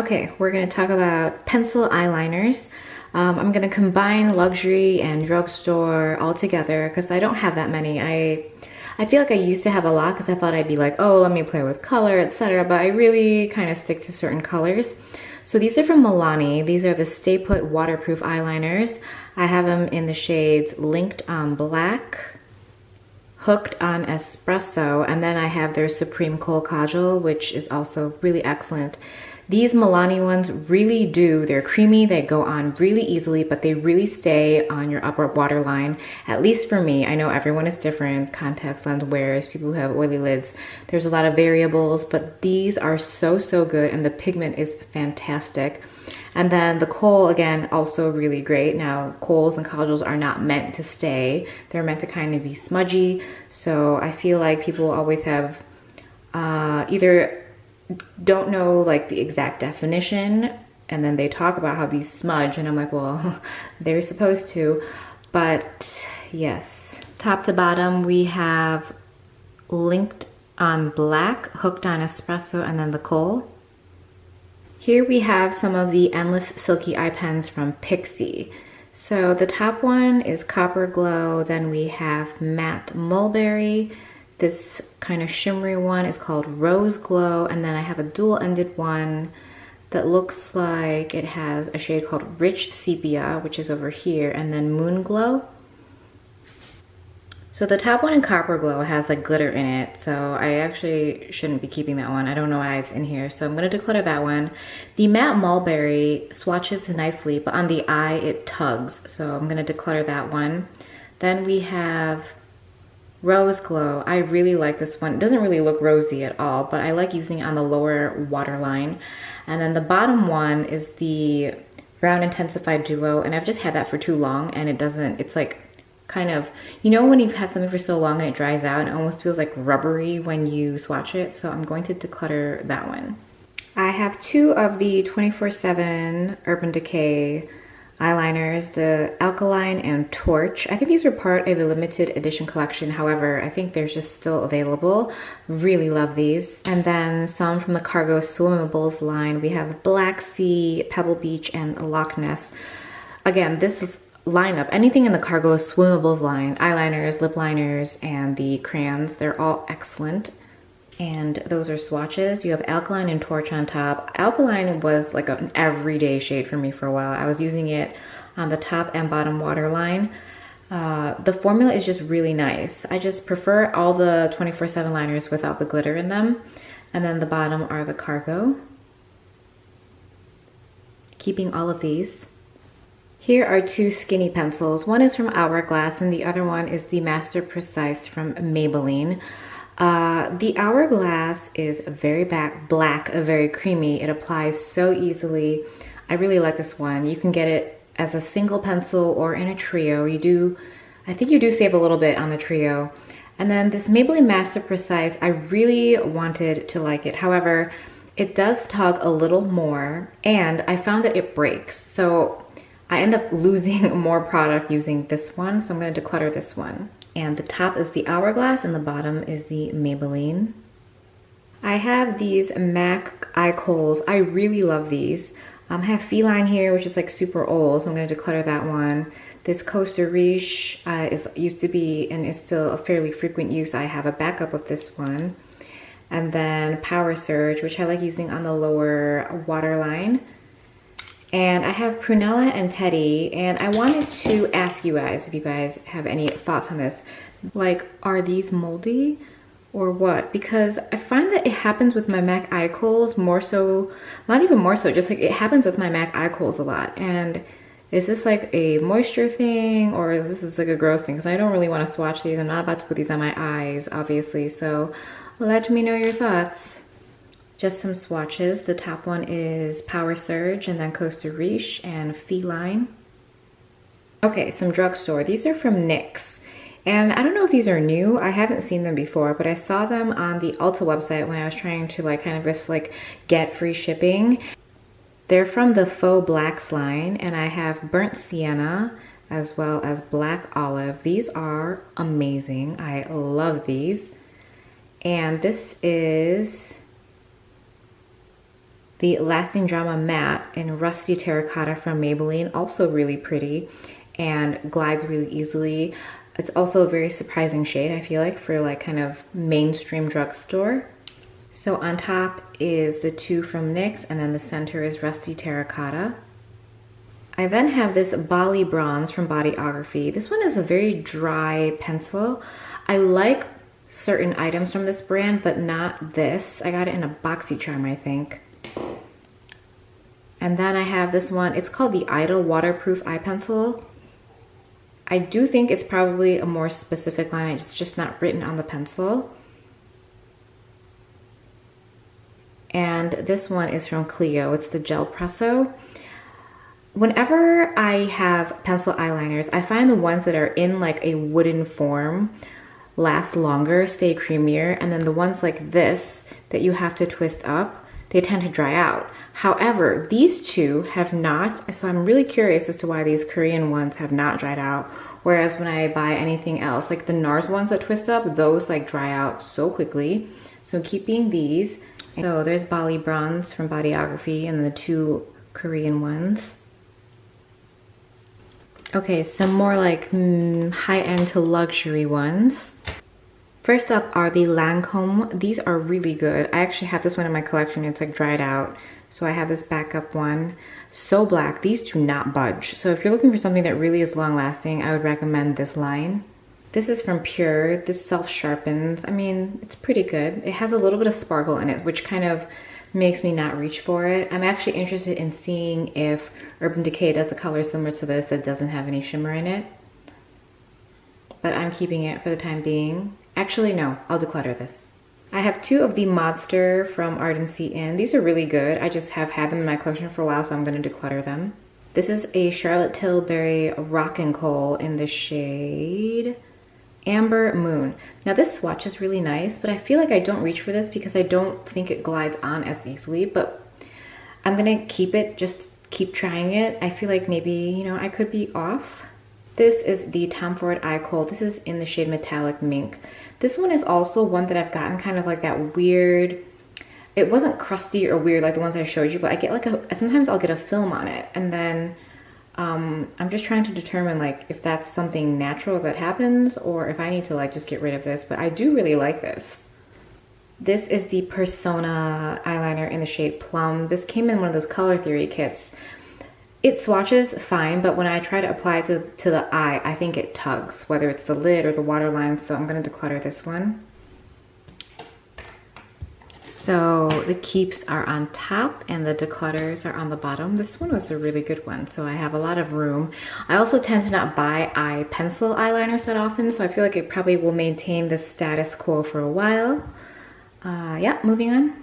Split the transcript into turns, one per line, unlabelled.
Okay, we're going to talk about pencil eyeliners. I'm going to combine luxury and drugstore all together because I don't have that many. I feel like I used to have a lot because I thought I'd be like, oh, let me play with color, etc. But I really kind of stick to certain colors. So these are from Milani. These are the Stay Put waterproof eyeliners. I have them in the shades Linked on Black, Hooked on Espresso, and then I have their Supreme Kohl Kajal, which is also really excellent. These Milani ones really do, they're creamy, they go on really easily, but they really stay on your upper waterline, at least for me. I know everyone is different, contacts, lens wearers, people who have oily lids. There's a lot of variables, but these are so good, and the pigment is fantastic. And then the kohl, again, also really great. Now, kohls and kajals are not meant to stay. They're meant to kind of be smudgy, so I feel like people always have either don't know like the exact definition, and then they talk about how these smudge, and I'm like, well, they're supposed to. But yes, top to bottom we have Linked on Black, Hooked on Espresso, and then the kohl. Here we have some of the Endless Silky Eye Pens from Pixi. So the top one is Copper Glow, then we have Matte Mulberry. This kind of shimmery one is called Rose Glow, and then I have a dual-ended one that looks like it has a shade called Rich Sepia, which is over here, and then Moon Glow. So the top one in Copper Glow has like glitter in it, so I actually shouldn't be keeping that one. I don't know why it's in here, so I'm going to declutter that one. The Matte Mulberry swatches nicely, but on the eye it tugs, so I'm going to declutter that one. Then we have Rose Glow. I really like this one. It doesn't really look rosy at all, but I like using it on the lower waterline. And then the bottom one is the Brown Intensifeye Duo, and I've just had that for too long, and it's like kind of, you know when you've had something for so long and it dries out, and it almost feels like rubbery when you swatch it, so I'm going to declutter that one. I have two of the 24/7 Urban Decay eyeliners, the Alkaline and Torch. I think these were part of a limited edition collection. However, I think they're just still available. Really love these. And then some from the Cargo Swimmables line. We have Black Sea, Pebble Beach, and Loch Ness. Again, this is lineup, anything in the Cargo Swimmables line, eyeliners, lip liners, and the crayons, they're all excellent. And those are swatches. You have Alkaline and Torch on top. Alkaline was like an everyday shade for me for a while. I was using it on the top and bottom waterline. The formula is just really nice. I just prefer all the 24/7 liners without the glitter in them. And then the bottom are the Cargo. Keeping all of these. Here are two skinny pencils. One is from Hourglass and the other one is the Master Precise from Maybelline. The Hourglass is very black, very creamy. It applies so easily. I really like this one. You can get it as a single pencil or in a trio. I think you do save a little bit on the trio. And then this Maybelline Master Precise, I really wanted to like it. However, it does tug a little more, and I found that it breaks. So I end up losing more product using this one, so I'm going to declutter this one. And the top is the Hourglass and the bottom is the Maybelline. I have these MAC eye kohls. I really love these. I have Feline here, which is like super old, so I'm going to declutter that one. This Costa Riche used to be, and is still a fairly frequent use. I have a backup of this one. And then Power Surge, which I like using on the lower waterline. And I have Prunella and Teddy, and I wanted to ask you guys if you guys have any thoughts on this. Like, are these moldy or what? Because I find that it happens with my MAC eye kohls more so, not even more so, just like it happens with my MAC eye kohls a lot. And is this like a moisture thing, or is this like a gross thing? Because I don't really want to swatch these. I'm not about to put these on my eyes, obviously. So let me know your thoughts. Just some swatches. The top one is Power Surge, and then Costa Riche and Feline. Okay, some drugstore. These are from NYX. And I don't know if these are new. I haven't seen them before, but I saw them on the Ulta website when I was trying to like kind of just like get free shipping. They're from the Faux Blacks line, and I have Burnt Sienna as well as Black Olive. These are amazing. I love these. And this is The Lasting Drama Matte in Rusty Terracotta from Maybelline, also really pretty and glides really easily. It's also a very surprising shade, I feel like, for like kind of mainstream drugstore. So on top is the two from NYX, and then the center is Rusty Terracotta. I then have this Bali Bronze from Bodyography. This one is a very dry pencil. I like certain items from this brand, but not this. I got it in a BoxyCharm, I think. And then I have this one. It's called the Idol Waterproof Eye Pencil. I do think it's probably a more specific line. It's just not written on the pencil. And this one is from Clio. It's the Gel Presso. Whenever I have pencil eyeliners, I find the ones that are in like a wooden form last longer, stay creamier, and then the ones like this that you have to twist up, they tend to dry out. However, these two have not, so I'm really curious as to why these Korean ones have not dried out, whereas when I buy anything else, like the NARS ones that twist up, those like dry out so quickly. So keeping these. So there's Bali Bronze from Bodyography and the two Korean ones. Okay, some more like high-end to luxury ones. First up are the Lancome. These are really good. I actually have this one in my collection. It's like dried out. So I have this backup one. So black. These do not budge. So if you're looking for something that really is long-lasting, I would recommend this line. This is from Pure. This self-sharpens. I mean, it's pretty good. It has a little bit of sparkle in it, which kind of makes me not reach for it. I'm actually interested in seeing if Urban Decay does a color similar to this that doesn't have any shimmer in it. But I'm keeping it for the time being. Actually, no, I'll declutter this. I have two of the Modster from Ardency Inn. These are really good. I just have had them in my collection for a while, so I'm going to declutter them. This is a Charlotte Tilbury Rockin' Kohl in the shade Amber Moon. Now this swatch is really nice, but I feel like I don't reach for this because I don't think it glides on as easily, but I'm gonna keep it, just keep trying it. I feel like maybe, you know, I could be off. This is the Tom Ford Eye Kohl. This is in the shade Metallic Mink. This one is also one that I've gotten kind of like that weird, it wasn't crusty or weird like the ones I showed you, but I get like sometimes I'll get a film on it, and then I'm just trying to determine like if that's something natural that happens or if I need to like just get rid of this, but I do really like this. This is the Persona eyeliner in the shade Plum. This came in one of those color theory kits. It swatches fine, but when I try to apply it to the eye, I think it tugs, whether it's the lid or the waterline, so I'm gonna declutter this one. So the keeps are on top and the declutters are on the bottom. This one was a really good one, so I have a lot of room. I also tend to not buy eye pencil eyeliners that often, so I feel like it probably will maintain the status quo for a while. Yeah, moving on.